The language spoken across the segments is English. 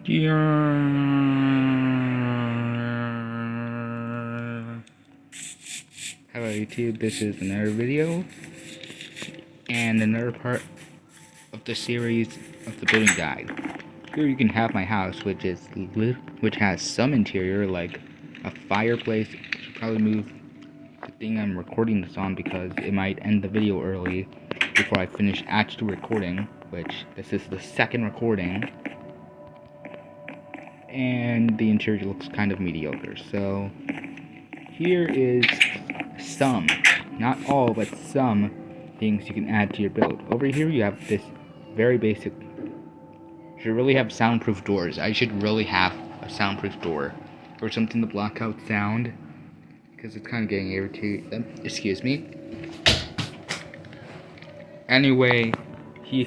Hello YouTube, this is another video and another part of the series of the building guide. Here you can have my house, which has some interior like a fireplace. I should probably move the thing I'm recording this on because it might end the video early before I finish actually recording, which this is the second recording. And the interior looks kind of mediocre. So here is some, not all, but some things you can add to your build. Over here you have this very basic, you should really have soundproof doors. I should really have a soundproof door or something to block out sound because it's kind of getting irritating. Excuse me. Anyway, you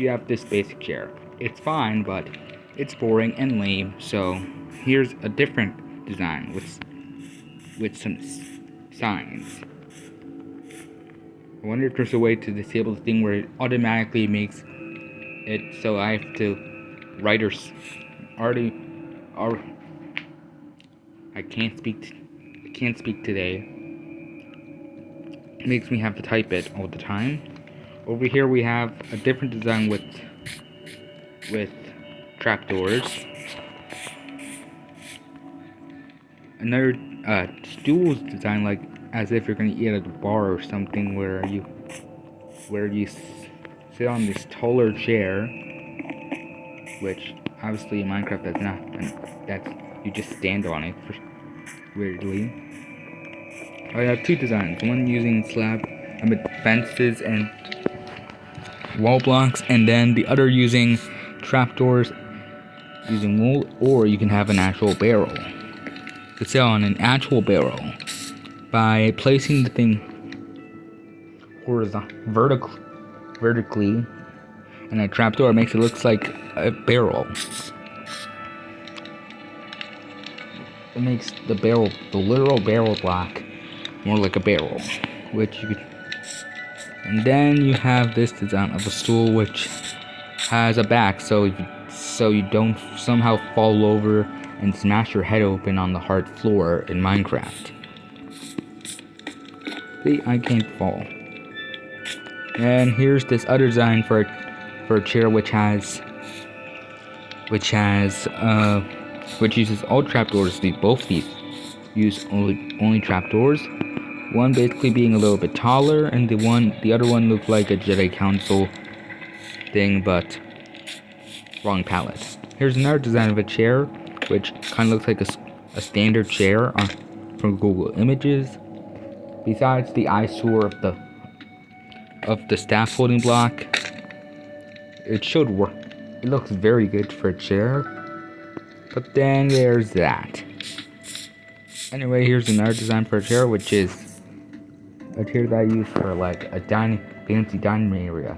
have this basic chair. It's fine, but it's boring and lame, so here's a different design with some signs. I wonder if there's a way to disable the thing where it automatically makes it so I have to write or I can't speak today. It makes me have to type it all the time. Over here we have a different design with trapdoors. Another stool is designed like as if you're gonna eat at a bar or something, where you sit on this taller chair, which obviously in Minecraft that's not. That's you just stand on it. Weirdly, I have two designs. One using fences and wall blocks, and then the other using trapdoors using wool, or you can have an actual barrel. To sit on an actual barrel by placing the thing vertically, and a trapdoor makes it look like a barrel. It makes the literal barrel block, more like a barrel, which you could. And then you have this design of a stool which has a back, so you don't somehow fall over and smash your head open on the hard floor in Minecraft. See, I can't fall. And here's this other design for a chair which uses all trapdoors. Both these use only trapdoors. One basically being a little bit taller, and the other one looked like a Jedi Council thing, but wrong palette. Here's another design of a chair, which kind of looks like a standard chair from Google Images. Besides the eyesore of the staff holding block, it should work. It looks very good for a chair. But then there's that. Anyway, here's another design for a chair, which is a chair that I use for like a fancy dining area,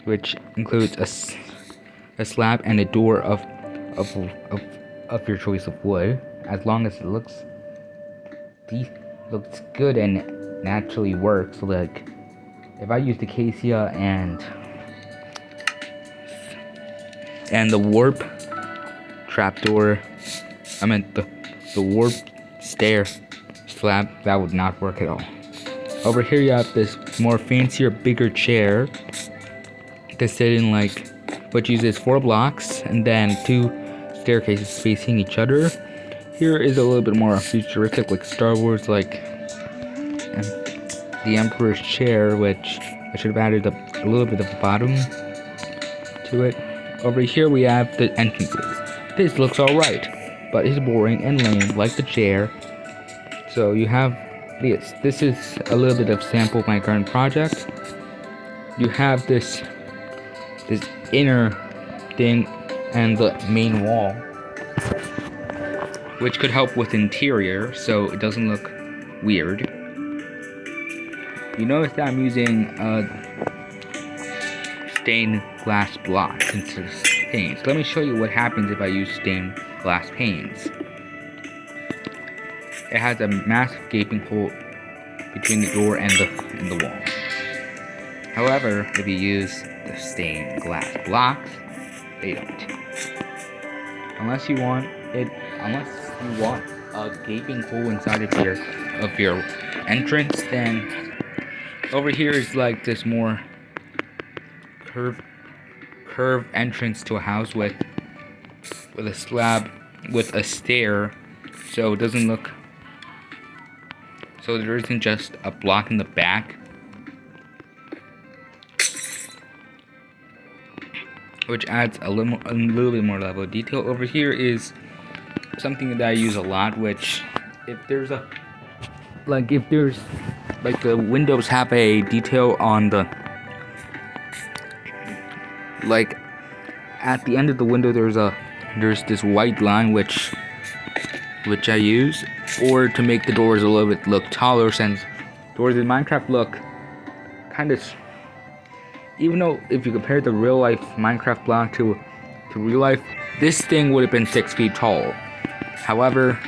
which includes a slab and a door of your choice of wood, as long as it looks good and naturally works. Like if I used acacia and the warp trapdoor, I meant the warp stair slab, that would not work at all. Over here you have this more fancier, bigger chair to sit in, like, which uses 4 blocks and then 2 staircases facing each other. Here is a little bit more futuristic, like Star Wars, like the Emperor's chair, which I should have added a little bit of a bottom to it. Over here we have the entrances. This looks alright, but it's boring and lame, like the chair. So you have this. This is a little bit of sample of my current project. You have this inner thing and the main wall, which could help with interior so it doesn't look weird. You notice that I'm using stained glass blocks instead of panes. Let me show you what happens if I use stained glass panes. It has a massive gaping hole between the door and the wall. However, if you use the stained glass blocks, they don't. unless you want a gaping hole inside of your entrance, then over here is like this more curved entrance to a house with a slab with a stair, so it doesn't look so there isn't just a block in the back, which adds a little bit more level of detail. Over here is something that I use a lot, which if there's the windows have a detail on the like at the end of the window there's this white line which I use, or to make the doors a little bit look taller, since doors in Minecraft look kind of, even though if you compare the real life Minecraft block to real life, this thing would have been 6 feet tall. However,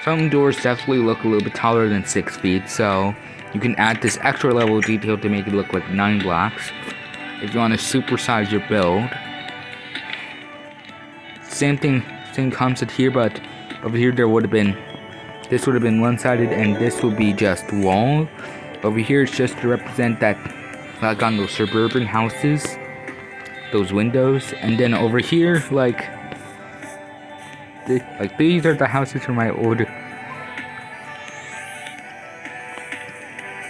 some doors definitely look a little bit taller than 6 feet, so you can add this extra level of detail to make it look like 9 blocks if you want to supersize your build. Same concept here, but over here this would have been one-sided and this would be just wall. Over here it's just to represent that, like on those suburban houses, those windows. And then over here, these are the houses from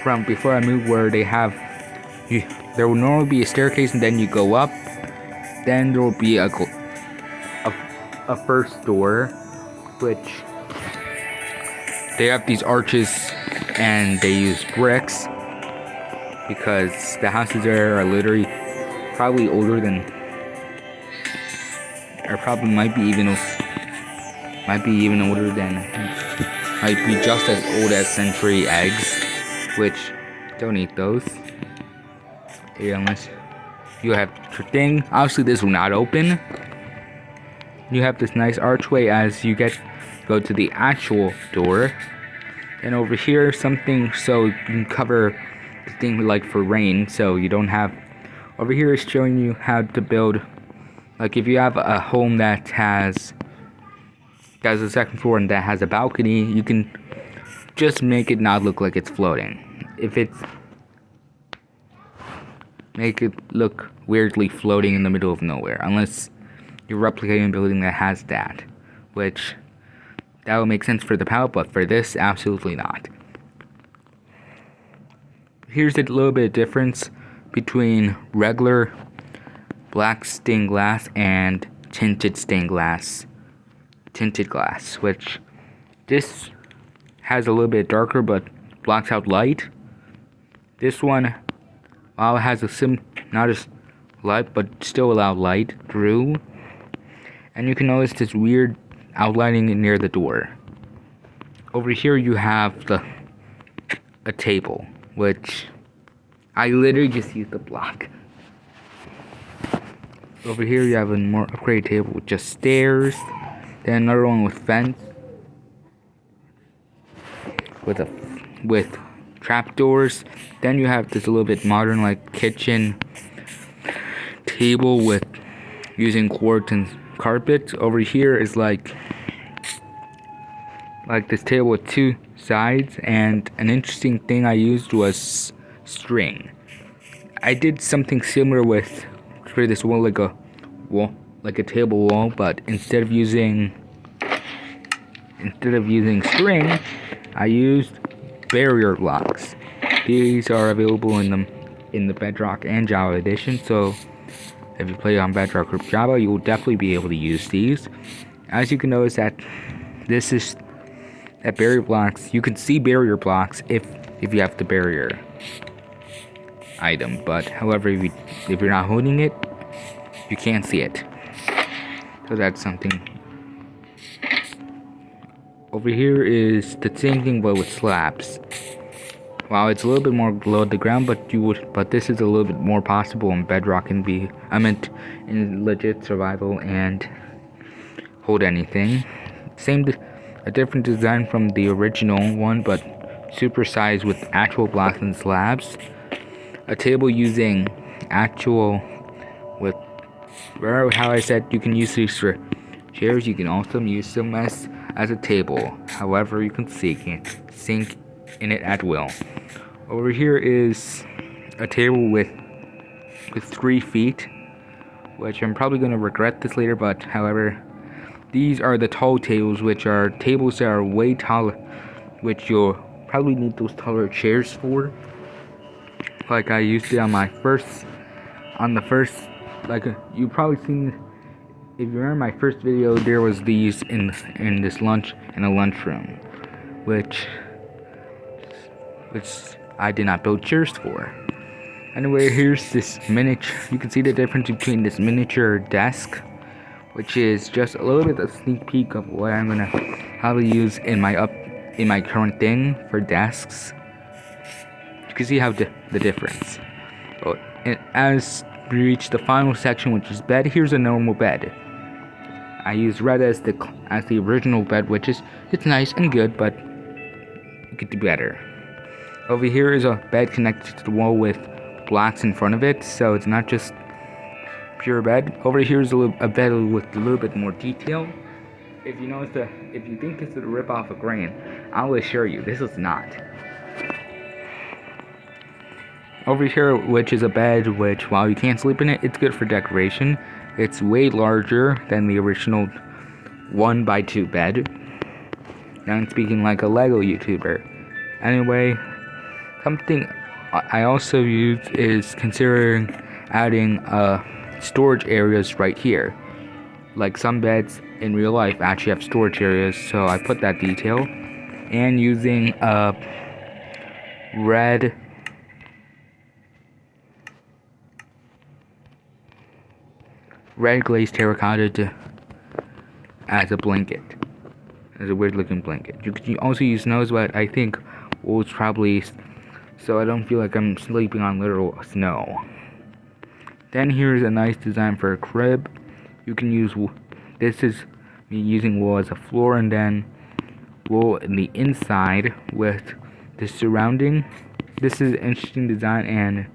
from before I moved, where there will normally be a staircase and then you go up, then there will be a first door, which they have these arches and they use bricks because the houses there are literally probably older than, or probably might be just as old as century eggs, which don't eat those. Yeah, unless you have your thing. Obviously this will not open. You have this nice archway as you go to the actual door. And over here something so you can cover the thing like for rain, so you don't have. Over here is showing you how to build, like if you have a home that has a second floor and that has a balcony, you can just make it not look like it's floating. Make it look weirdly floating in the middle of nowhere, unless you're replicating a building that has that, which that would make sense for the palette, but for this, absolutely not. Here's a little bit of difference between regular black stained glass and tinted glass, which this has a little bit darker but blocks out light. This one, while it has not as light but still allow light through, and you can notice this weird outlining near the door. Over here you have a table, which I literally just used the block. Over here you have a more upgraded table with just stairs, then another one with fence, with trapdoors. Then you have this a little bit modern like kitchen table with using quartz and carpet. Over here is like this table with 2 sides, and an interesting thing I used was string. I did something similar for this wall, like a table wall, but instead of using string, I used barrier blocks. These are available in the Bedrock and Java edition, so if you play on Bedrock or Java, you will definitely be able to use these. As you can notice that this is at barrier blocks. You can see barrier blocks if you have the barrier item, but however if you're not holding it, you can't see it. So that's something. Over here is the same thing but with slabs. While it's a little bit more below the ground, but this is a little bit more possible in Bedrock and in legit survival and hold anything. A different design from the original one, but supersized with actual blocks and slabs. A table using how I said you can use these for chairs. You can also use them as a table. However, you can sink in it at will. Over here is a table with 3 feet, which I'm probably going to regret this later, but however, these are the tall tables, which are tables that are way taller, which you'll probably need those taller chairs for. Like I used it on the first, like you probably seen, if you remember my first video, there was these in a lunchroom, which I did not build chairs for. Anyway, here's this miniature. You can see the difference between this miniature desk, which is just a little bit of a sneak peek of what I'm gonna probably use in my current thing for desks. You can see how the difference. Oh, and as we reach the final section, which is bed, here's a normal bed. I use red as the original bed, which is it's nice and good, but it could do better. Over here is a bed connected to the wall with blocks in front of it, so it's not just pure bed. Over here is a bed with a little bit more detail. If you think this is a rip off of grain, I'll assure you this is not. Over here, which is a bed which, while you can't sleep in it, it's good for decoration. It's way larger than the original 1x2 bed. Now I'm speaking like a Lego YouTuber. Anyway, something I also use is considering adding storage areas right here. Like some beds in real life actually have storage areas, so I put that detail. And using red glazed terracotta as a blanket. As a weird looking blanket. You can also use snow, but I think wool's probably so I don't feel like I'm sleeping on literal snow. Then here's a nice design for a crib. You can use wool. This is me using wool as a floor, and then wool in the inside with the surrounding. This is an interesting design and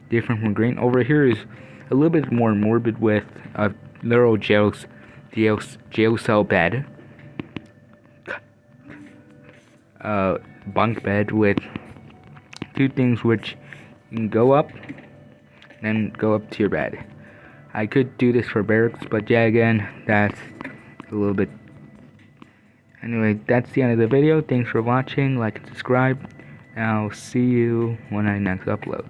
different from green. Over here is a little bit more morbid with a literal jail cell bed. Bunk bed with 2 things which you can go up, then go up to your bed. I could do this for barracks, but yeah, again, that's a little bit. Anyway, that's the end of the video. Thanks for watching. Like and subscribe. And I'll see you when I next upload.